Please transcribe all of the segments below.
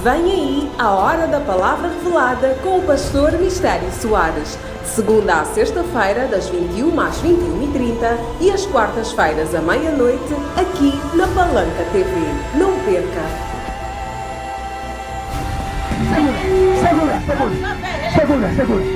Vem aí a Hora da Palavra Revelada com o Pastor Mistério Soares. De segunda à sexta-feira, das 21 às 21h30 e às quartas-feiras à meia-noite, aqui na Palanca TV. Não perca! Segura.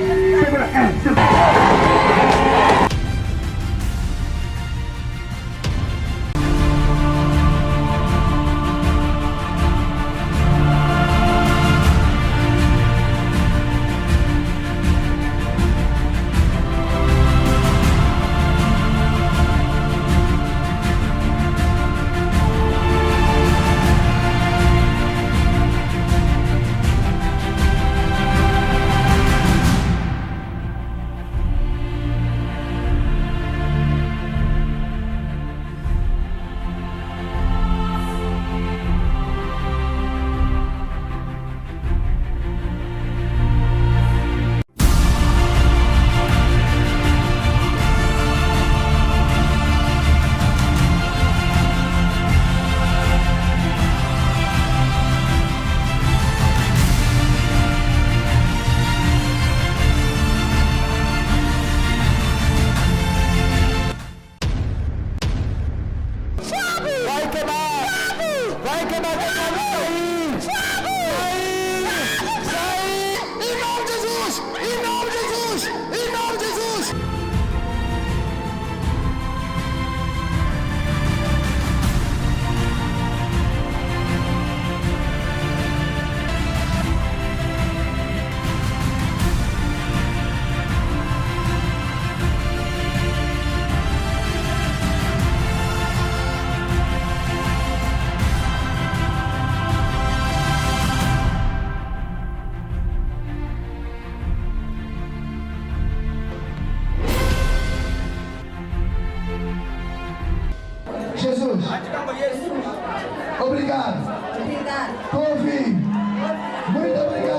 Jesus, obrigado por vir. Muito obrigado.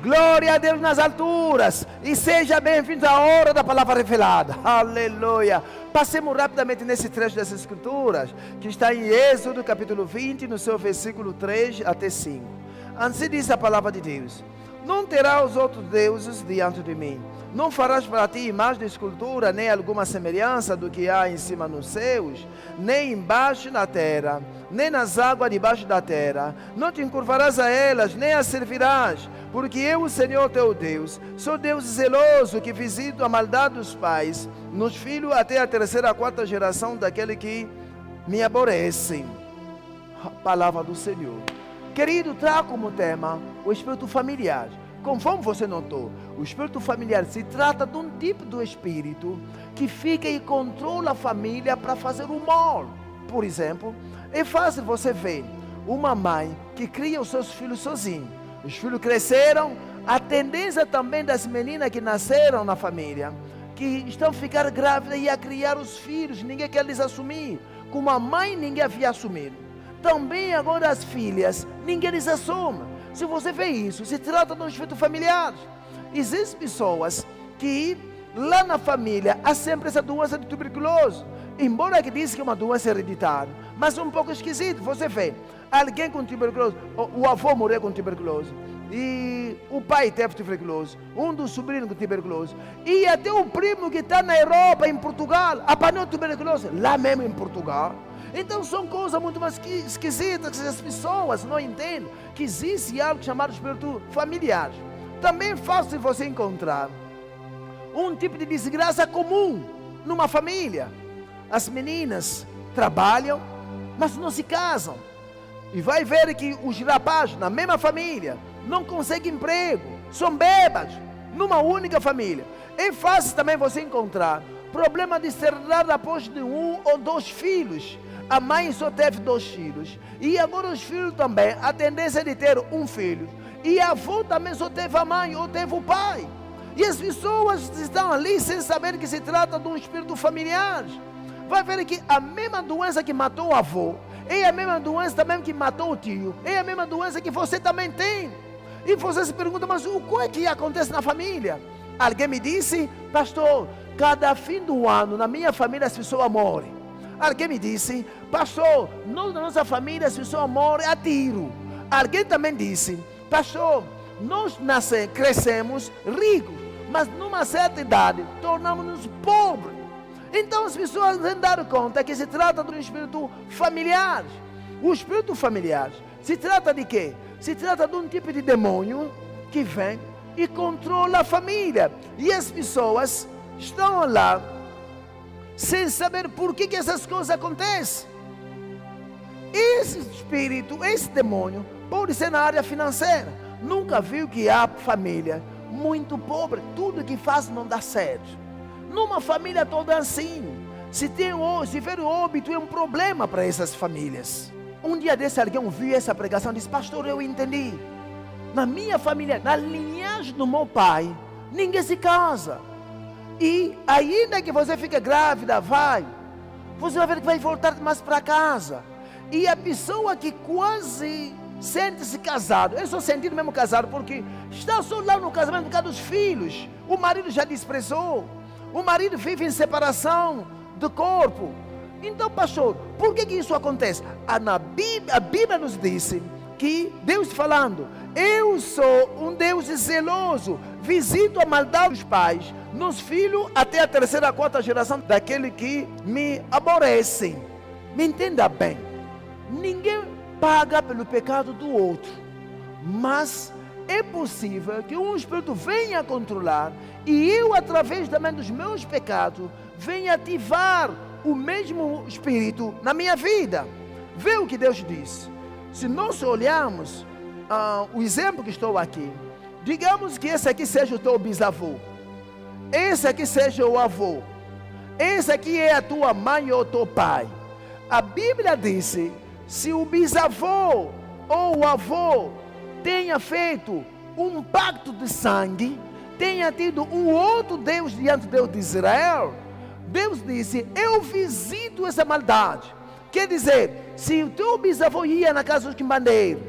Glória a Deus nas alturas. E seja bem-vindo à hora da palavra revelada. Aleluia. Passemos rapidamente nesse trecho das Escrituras, que está em Êxodo capítulo 20, no seu versículo 3 até 5. Assim diz a palavra de Deus: não terás outros deuses diante de mim. Não farás para ti imagem de escultura, nem alguma semelhança do que há em cima nos céus, nem embaixo na terra, nem nas águas debaixo da terra. Não te encurvarás a elas, nem as servirás, porque eu, o Senhor teu Deus, sou Deus zeloso, que visito a maldade dos pais nos filhos até a terceira e a quarta geração daquele que me aborrecem. A palavra do Senhor. Querido, traga como tema o espírito familiar. Conforme você notou, o espírito familiar se trata de um tipo de espírito que fica e controla a família para fazer o mal. Por exemplo, é fácil você ver uma mãe que cria os seus filhos sozinha. Os filhos cresceram, a tendência também das meninas que nasceram na família, que estão a ficar grávidas e a criar os filhos, ninguém quer lhes assumir. Como a mãe ninguém havia assumido. Também agora as filhas, ninguém lhes assume. Se você vê isso, se trata de um espírito familiar. Existem pessoas que lá na família há sempre essa doença de tuberculose. Embora que diz que é uma doença hereditária, mas é um pouco esquisito. Você vê, alguém com tuberculose, o avô morreu com tuberculose, e o pai teve tuberculose, um dos sobrinhos com tuberculose, e até o primo que está na Europa, em Portugal, apanhou tuberculose, lá mesmo em Portugal. Então são coisas muito mais esquisitas que as pessoas não entendem, que existe algo chamado espírito familiar. Também é fácil você encontrar um tipo de desgraça comum numa família. As meninas trabalham, mas não se casam. E vai ver que os rapazes, na mesma família, não conseguem emprego, são bêbados, numa única família. É fácil também você encontrar problema de ser dado após de 1 ou 2 filhos. A mãe só teve 2 filhos. E agora os filhos também, a tendência é de ter um filho. E a avó também só teve a mãe ou teve o pai. E as pessoas estão ali sem saber que se trata de um espírito familiar. Vai ver que a mesma doença que matou o avô é a mesma doença também que matou o tio. É a mesma doença que você também tem. E você se pergunta, mas o que é que acontece na família? Alguém me disse, pastor, cada fim do ano na minha família as pessoas morrem. Alguém me disse, pastor, nós na nossa família as pessoas morrem a tiro. Alguém também disse, pastor, nós crescemos ricos, mas numa certa idade tornamos-nos pobres. Então as pessoas não dar conta que se trata de um espírito familiar. O espírito familiar se trata de quê? Se trata de um tipo de demônio que vem e controla a família. E as pessoas estão lá sem saber por que essas coisas acontecem. Esse espírito, esse demônio, pode ser na área financeira. Nunca viu que há família muito pobre, tudo que faz não dá certo. Numa família toda assim, se ver o óbito é um problema para essas famílias. Um dia desse alguém ouviu essa pregação e disse, pastor, eu entendi. Na minha família, na linhagem do meu pai, ninguém se casa. E ainda que você fique grávida, você vai ver que vai voltar mais para casa. E a pessoa que quase sente-se casado, eu sou sentido mesmo casado, porque está só lá no casamento por causa dos filhos. O marido já desprezou. O marido vive em separação do corpo. Então, pastor, por que isso acontece? A Bíblia nos disse que Deus falando, eu sou um Deus zeloso, visito a maldade dos pais nos filhos até a 3ª, 4ª geração daquele que me aborrecem. Me entenda bem, ninguém paga pelo pecado do outro, mas é possível que um espírito venha controlar e eu, através também dos meus pecados, venha ativar o mesmo espírito na minha vida. Vê o que Deus diz. Se nós olharmos o exemplo que estou aqui, digamos que esse aqui seja o teu bisavô, esse aqui seja o avô, esse aqui é a tua mãe ou o teu pai. A Bíblia disse, se o bisavô ou o avô tenha feito um pacto de sangue, tenha tido um outro Deus diante do Deus de Israel, Deus disse, eu visito essa maldade. Quer dizer, se o teu bisavô ia na casa dos quimbandeiros,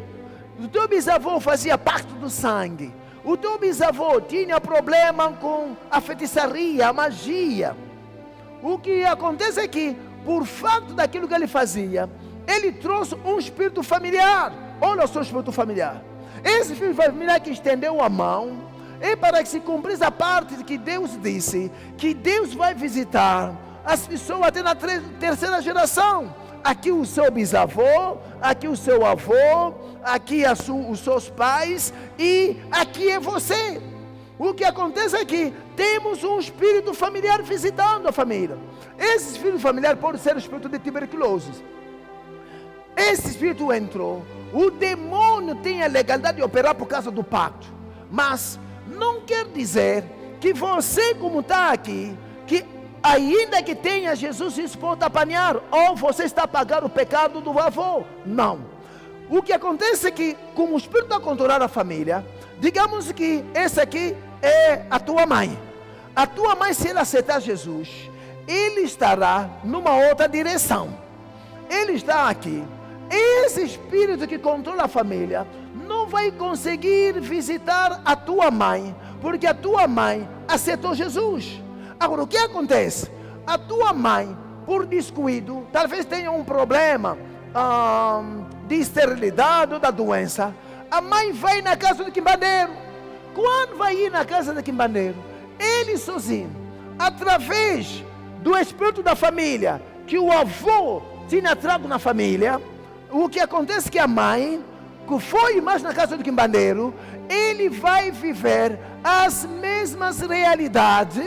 o teu bisavô fazia pacto do sangue, o teu bisavô tinha problema com a feitiçaria, a magia, o que acontece é que, por fato daquilo que ele fazia, ele trouxe um espírito familiar. Olha o seu espírito familiar. Esse espírito familiar que estendeu a mão, é para que se cumprisse a parte que Deus disse, que Deus vai visitar as pessoas até na 3ª geração. Aqui o seu bisavô, aqui o seu avô, aqui os seus pais e aqui é você. O que acontece é que temos um espírito familiar visitando a família. Esse espírito familiar pode ser o espírito de tuberculose. Esse espírito entrou, o demônio tem a legalidade de operar por causa do pacto, mas não quer dizer que você, como está aqui, que ainda que tenha Jesus, isso pode apanhar, ou você está pagando o pecado do avô. Não. O que acontece é que, como o Espírito está controlando a família, digamos que esse aqui é a tua mãe. A tua mãe, se ela aceitar Jesus, ele estará numa outra direção. Ele está aqui. Esse espírito que controla a família não vai conseguir visitar a tua mãe, porque a tua mãe aceitou Jesus. Agora, o que acontece? A tua mãe, por descuido, talvez tenha um problema de esterilidade ou da doença. A mãe vai na casa do quimbandeiro. Quando vai ir na casa do quimbandeiro, ele sozinho, através do espírito da família, que o avô tinha trago na família, o que acontece é que a mãe, que foi mais na casa do quimbandeiro, ele vai viver as mesmas realidades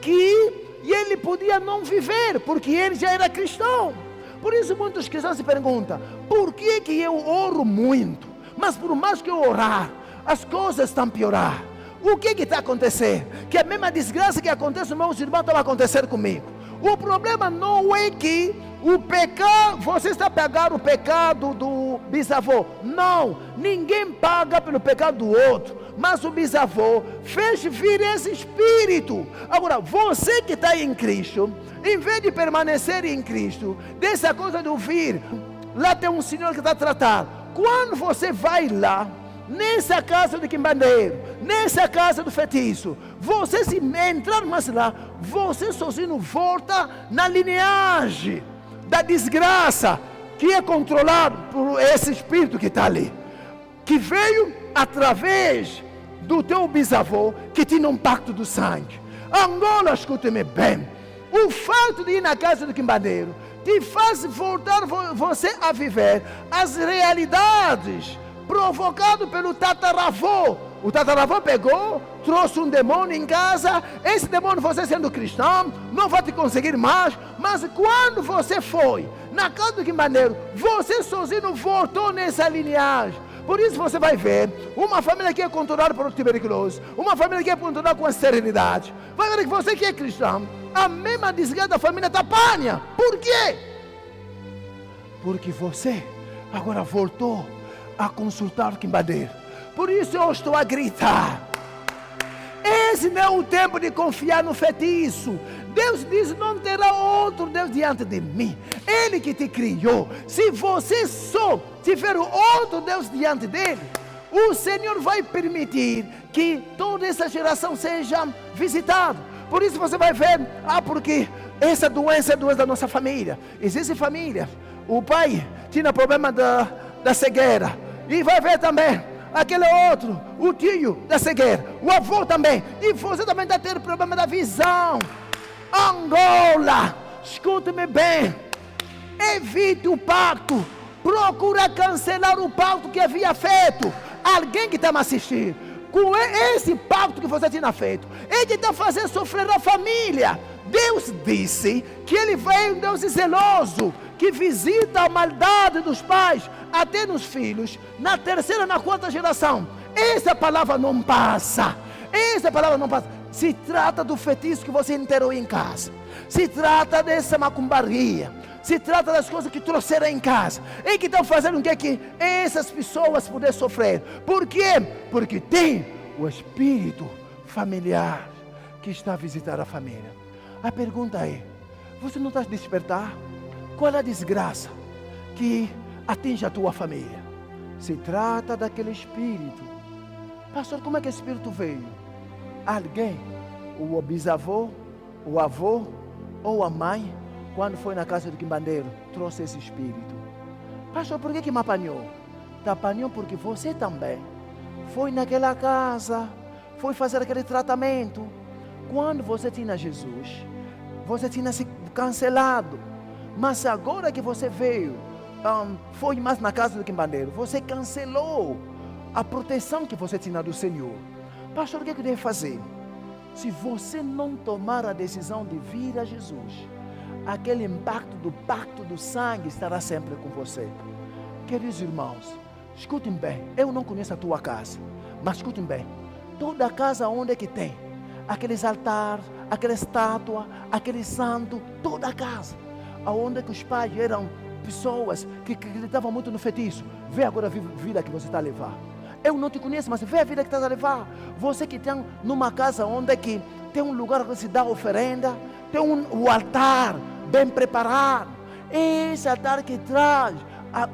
que ele podia não viver, porque ele já era cristão. Por isso muitos cristãos se perguntam, por que eu oro muito, mas por mais que eu orar, as coisas estão a piorar? O que está acontecendo? Que a mesma desgraça que acontece com meus irmãos estava a acontecer comigo. O problema não é que o pecado, você está pagando o pecado do bisavô. Não, ninguém paga pelo pecado do outro. Mas o bisavô fez vir esse espírito. Agora, você que está em Cristo, em vez de permanecer em Cristo, dessa coisa de ouvir, lá tem um senhor que está tratando. Quando você vai lá, nessa casa do quimbandeiro, nessa casa do feitiço, você se entrar mais lá, você sozinho volta na linhagem da desgraça, que é controlado por esse espírito que está ali, que veio através do teu bisavô, que tinha um pacto do sangue. Angola, escute-me bem, o fato de ir na casa do quimbandeiro te faz voltar você a viver as realidades provocado pelo tataravô. O tataravô pegou, trouxe um demônio em casa. Esse demônio, você sendo cristão, não vai te conseguir mais. Mas quando você foi na casa do quimbandeiro, você sozinho voltou nessa linhagem. Por isso você vai ver uma família que é controlada por tuberculose, uma família que é controlada com esterilidade. Vai ver que você que é cristão, a mesma desgraça da família está apanha. Por quê? Porque você agora voltou a consultar o quimbandeiro. Por isso eu estou a gritar. Esse não é o tempo de confiar no feitiço. Deus diz, não terá outro Deus diante de mim. Ele que te criou. Se você só tiver outro Deus diante dele, o Senhor vai permitir que toda essa geração seja visitada. Por isso você vai ver, porque essa doença é doença da nossa família. Existe família, o pai tinha problema da cegueira, e vai ver também aquele outro, o tio da cegueira, o avô também, e você também está tendo problema da visão. Angola, escute-me bem, evite o pacto, procura cancelar o pacto que havia feito. Alguém que está me assistindo, com esse pacto que você tinha feito, ele está fazendo sofrer a família. Deus disse que ele veio um Deus zeloso, que visita a maldade dos pais, até nos filhos, na terceira, na quarta geração. Essa palavra não passa. Essa palavra não passa. Se trata do feitiço que você enterrou em casa. Se trata dessa macumbaria. Se trata das coisas que trouxeram em casa. E que estão fazendo com que essas pessoas possam sofrer. Por quê? Porque tem o espírito familiar que está a visitar a família. A pergunta é, você não está a despertar? Qual é a desgraça que atinge a tua família? Se trata daquele espírito. Pastor, como é que esse espírito veio? Alguém, o bisavô, o avô ou a mãe, quando foi na casa do quimbandeiro, trouxe esse espírito. Pastor, por que me apanhou? Te apanhou porque você também foi naquela casa, foi fazer aquele tratamento. Quando você tinha Jesus, você tinha se cancelado. Mas agora que você veio, foi mais na casa do quimbandeiro, você cancelou a proteção que você tinha do Senhor. Pastor, o que eu devo fazer? Se você não tomar a decisão de vir a Jesus, aquele impacto do pacto do sangue estará sempre com você. Queridos irmãos, escutem bem, eu não conheço a tua casa, mas escutem bem, toda casa onde é que tem aqueles altares, aquela estátua, aquele santo, toda a casa, aonde que os pais eram pessoas que acreditavam muito no feitiço. Vê agora a vida que você está a levar. Eu não te conheço, mas vê a vida que está a levar. Você que tem numa casa onde que tem um lugar que se dá oferenda, tem um altar bem preparado. É esse altar que traz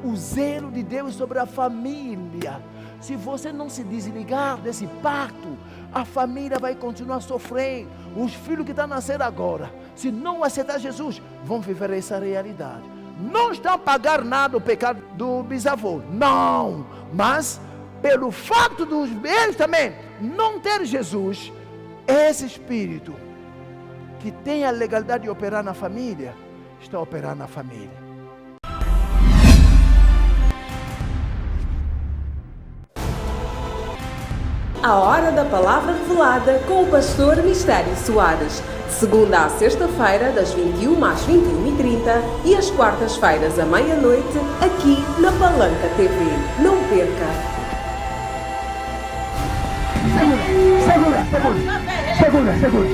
o zelo de Deus sobre a família. Se você não se desligar desse pacto, a família vai continuar sofrendo. Os filhos que estão a nascer agora, se não aceitar Jesus, vão viver essa realidade. Não estão a pagar nada o pecado do bisavô, não. Mas, pelo fato dos eles também não ter Jesus, esse espírito que tem a legalidade de operar na família, está a operar na família. A Hora da Palavra Revelada com o Pastor Mistério Soares. De segunda à sexta-feira, das 21 às 21h30 e às quartas-feiras à meia-noite, aqui na Palanca TV. Não perca! Segura.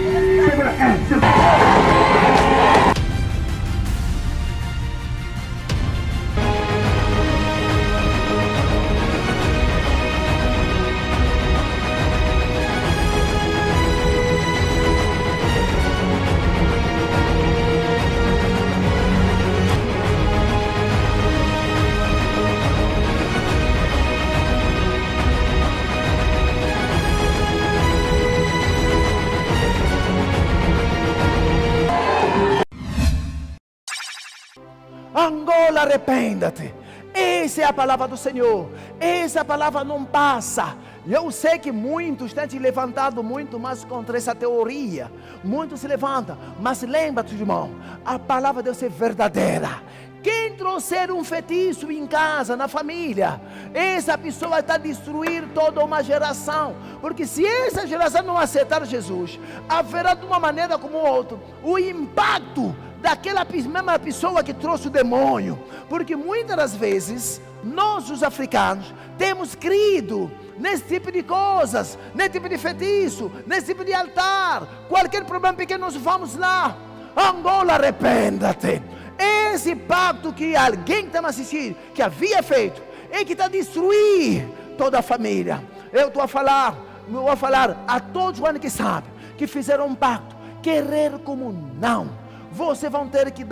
Angola, arrependa-te. Essa é a palavra do Senhor. Essa palavra não passa. Eu sei que muitos têm se levantado muito mais contra essa teoria. Muitos se levantam. Mas lembra-te, irmão, a palavra de Deus é verdadeira. Quem trouxer um feitiço em casa, na família, essa pessoa está a destruir toda uma geração. Porque se essa geração não aceitar Jesus, haverá de uma maneira como outra o impacto daquela mesma pessoa que trouxe o demônio. Porque muitas das vezes nós, os africanos, temos crido nesse tipo de coisas, nesse tipo de feitiço, nesse tipo de altar. Qualquer problema pequeno nós vamos lá. Angola, arrependa-te. Esse pacto que alguém que está me assistindo, que havia feito, é que está a destruir toda a família. Eu vou falar a todos os que sabem, que fizeram um pacto, querer como não. Vocês vão ter que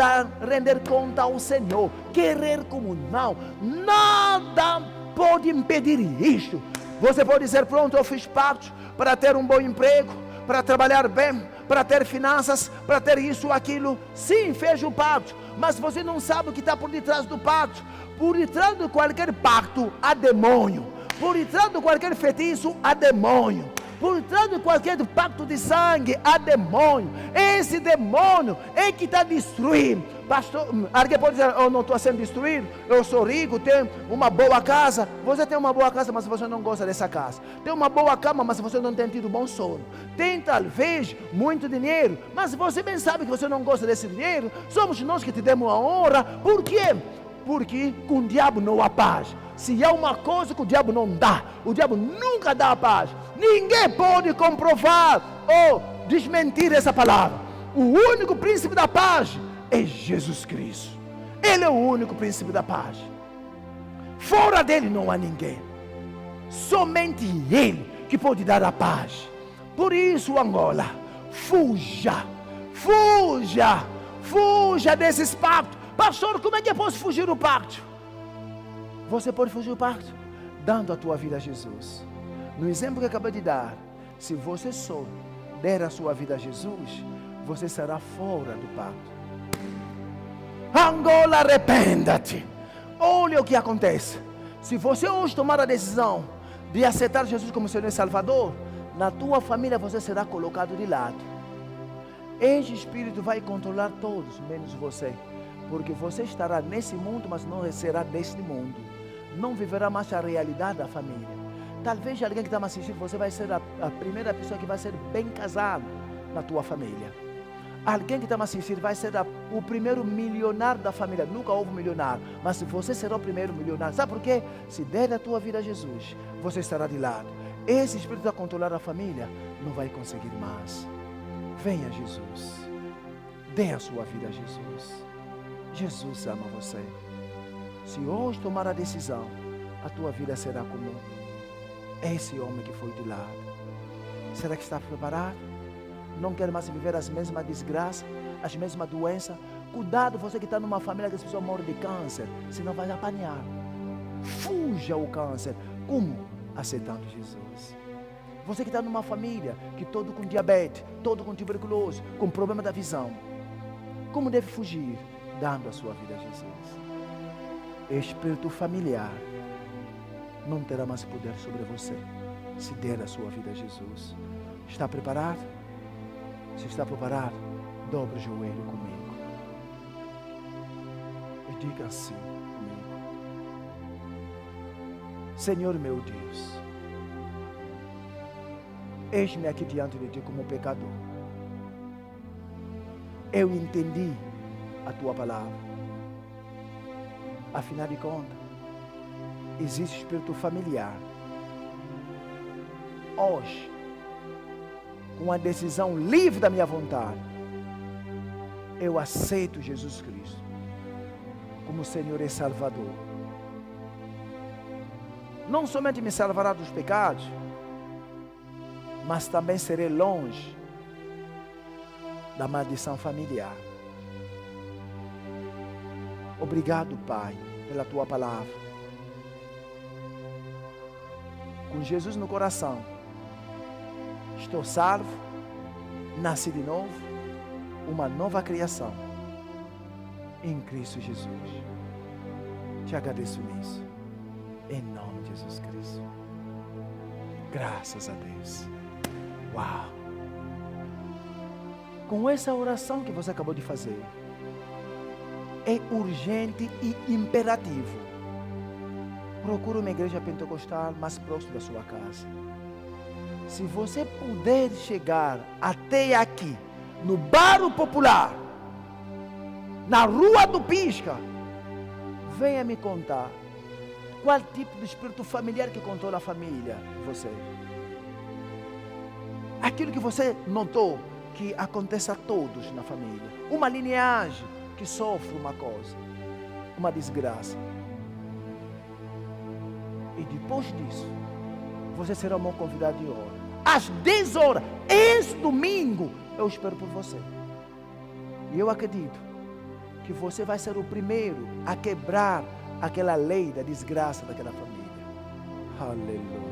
render conta ao Senhor. Querer como não. Nada pode impedir isto. Você pode dizer, pronto, eu fiz pactos para ter um bom emprego, para trabalhar bem, para ter finanças, para ter isso ou aquilo. Sim, fez o pacto, mas você não sabe o que está por detrás do pacto. Por detrás de qualquer pacto, há demônio. Por detrás de qualquer feitiço, há demônio. Por trás de qualquer pacto de sangue, há demônio. Esse demônio é que está destruindo. Pastor, alguém pode dizer, eu não estou sendo destruído, eu sou rico, tenho uma boa casa. Você tem uma boa casa, mas você não gosta dessa casa. Tem uma boa cama, mas você não tem tido bom sono. Tem talvez muito dinheiro, mas você bem sabe que você não gosta desse dinheiro. Somos nós que te demos a honra. Por quê? Porque com o diabo não há paz. Se há uma coisa que o diabo não dá, o diabo nunca dá a paz. Ninguém pode comprovar ou desmentir essa palavra. O único príncipe da paz é Jesus Cristo. Ele é o único príncipe da paz. Fora dele não há ninguém. Somente Ele que pode dar a paz. Por isso, Angola, fuja desses pactos. Pastor, como é que eu posso fugir do pacto? Você pode fugir do pacto dando a tua vida a Jesus. No exemplo que eu acabei de dar, se você só der a sua vida a Jesus, você será fora do pacto. Angola, arrependa-te. Olha o que acontece. Se você hoje tomar a decisão de aceitar Jesus como Senhor e Salvador, na tua família você será colocado de lado. Este Espírito vai controlar todos, menos você. Porque você estará nesse mundo, mas não será deste mundo. Não viverá mais a realidade da família. Talvez alguém que está me assistindo, você vai ser a primeira pessoa que vai ser bem casado na tua família. Alguém que está me assistindo vai ser o primeiro milionário da família. Nunca houve milionário, mas você será o primeiro milionário. Sabe por quê? Se der a tua vida a Jesus, você estará de lado. Esse Espírito a controlar a família não vai conseguir mais. Venha a Jesus. Dê a sua vida a Jesus. Jesus ama você. Se hoje tomar a decisão, a tua vida será como esse homem que foi de lado. Será que está preparado? Não quer mais viver as mesmas desgraças, as mesmas doenças? Cuidado, você que está numa família que as pessoas morrem de câncer, senão vai apanhar. Fuja o câncer. Como? Aceitando Jesus. Você que está numa família que todo com diabetes, todo com tuberculose, com problema da visão, como deve fugir? Dando a sua vida a Jesus. Espírito familiar não terá mais poder sobre você se der a sua vida a Jesus. Está preparado? Se está preparado, dobre o joelho comigo e diga assim comigo: Senhor meu Deus, eis-me aqui diante de Ti como pecador. Eu entendi a Tua palavra. Afinal de contas, existe espírito familiar. Hoje, com a decisão livre da minha vontade, eu aceito Jesus Cristo como Senhor e Salvador. Não somente me salvará dos pecados, mas também serei longe da maldição familiar. Obrigado, Pai, pela Tua palavra. Com Jesus no coração, estou salvo, nasci de novo, uma nova criação em Cristo Jesus. Te agradeço nisso, em nome de Jesus Cristo. Graças a Deus. Uau! Com essa oração que você acabou de fazer, é urgente e imperativo. Procure uma igreja pentecostal mais próxima da sua casa. Se você puder chegar até aqui, no bairro popular, na rua do Pisca, venha me contar qual tipo de espírito familiar que controla a família de você. Aquilo que você notou que acontece a todos na família. Uma linhagem que sofre uma coisa, uma desgraça. E depois disso, você será um bom convidado de hora. Às 10 horas, esse domingo, eu espero por você. E eu acredito que você vai ser o primeiro a quebrar aquela lei da desgraça daquela família. Aleluia.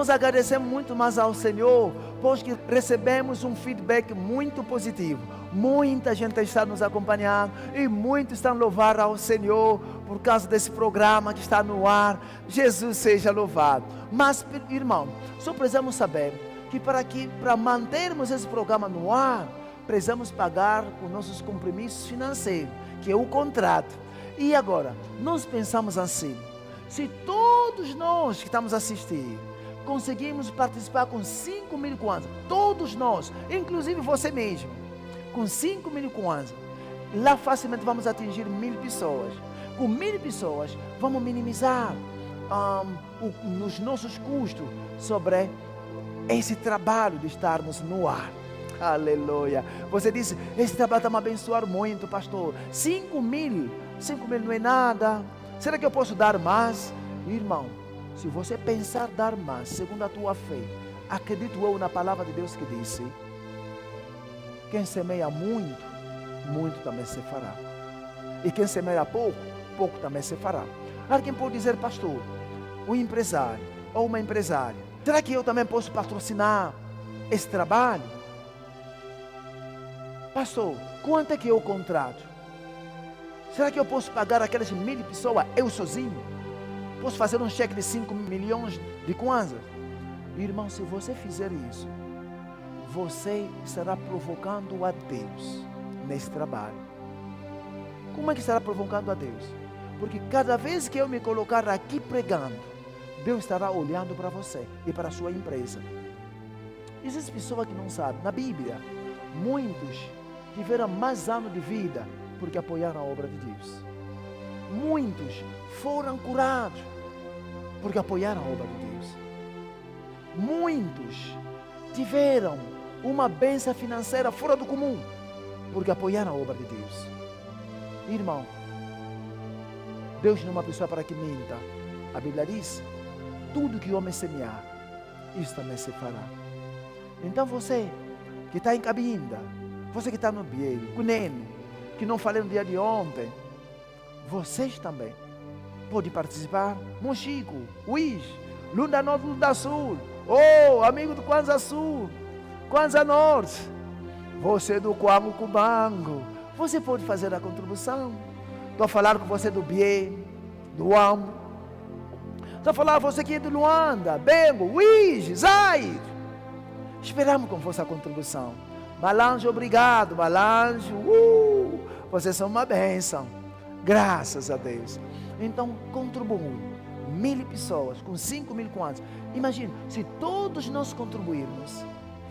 nós agradecemos muito mais ao Senhor, pois que recebemos um feedback muito positivo. Muita gente está nos acompanhando e muitos estão louvando ao Senhor por causa desse programa que está no ar. Jesus seja louvado. Mas, irmão, só precisamos saber que para mantermos esse programa no ar, precisamos pagar os nossos compromissos financeiros, que é o contrato. E agora, nós pensamos assim: se todos nós que estamos assistindo conseguimos participar com 5.000 kwanza, todos nós, inclusive você mesmo, com 5.000 kwanza, lá facilmente vamos atingir 1.000 pessoas. Com 1.000 pessoas, vamos minimizar os nossos custos sobre esse trabalho de estarmos no ar. Aleluia. Você disse, esse trabalho está me abençoando muito, pastor. 5.000 não é nada. Será que eu posso dar mais? Irmão, se você pensar dar mais, segundo a tua fé, acredito eu na palavra de Deus que disse: quem semeia muito, muito também se fará. E quem semeia pouco, pouco também se fará. Alguém pode dizer, pastor, um empresário ou uma empresária, será que eu também posso patrocinar esse trabalho? Pastor, quanto é que eu contrato? Será que eu posso pagar aquelas 1.000 pessoas eu sozinho? Posso fazer um cheque de 5 milhões de kwanzas? Irmão, se você fizer isso, você estará provocando a Deus nesse trabalho. Como é que estará provocando a Deus? Porque cada vez que eu me colocar aqui pregando, Deus estará olhando para você e para a sua empresa. Existem pessoas que não sabem. Na Bíblia, muitos tiveram mais anos de vida porque apoiaram a obra de Deus. Muitos foram curados porque apoiaram a obra de Deus. Muitos tiveram uma bênção financeira fora do comum porque apoiaram a obra de Deus. Irmão, Deus não é uma pessoa para que minta. A Bíblia diz: tudo que o homem semear, isso também se fará. Então você que está em Cabinda, você que está no Bielo, Cunene, que não falei no dia de ontem, vocês também podem participar. Monchico, Uís, Lunda Norte, Lunda Sul, amigo do Kwanza Sul, Kwanza Norte, você do Kwango Kubango, você pode fazer a contribuição. Estou a falar com você do Bielo, do Uambo, estou a falar com você que é de Luanda, Bengo, Uís, Zaire. Esperamos com vossa contribuição. Malange, obrigado, Malange. Vocês são uma bênção. Graças a Deus. Então, contribuam. 1.000 pessoas com 5.000 kwanzas. Imagina, se todos nós contribuirmos,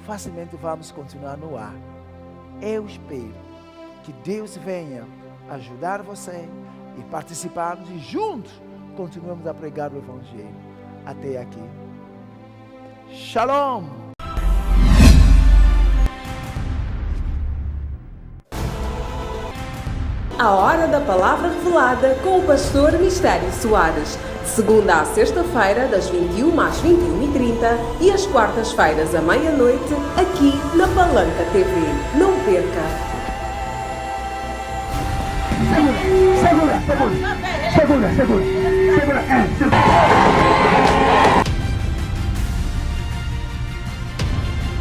facilmente vamos continuar no ar. Eu espero que Deus venha ajudar você e participarmos e juntos continuamos a pregar o Evangelho. Até aqui. Shalom. A Hora da Palavra Revelada com o Pastor Mistério Soares. De segunda à sexta-feira, das 21 às 21h30 e às quartas-feiras à meia-noite, aqui na Palanca TV. Não perca! Segura.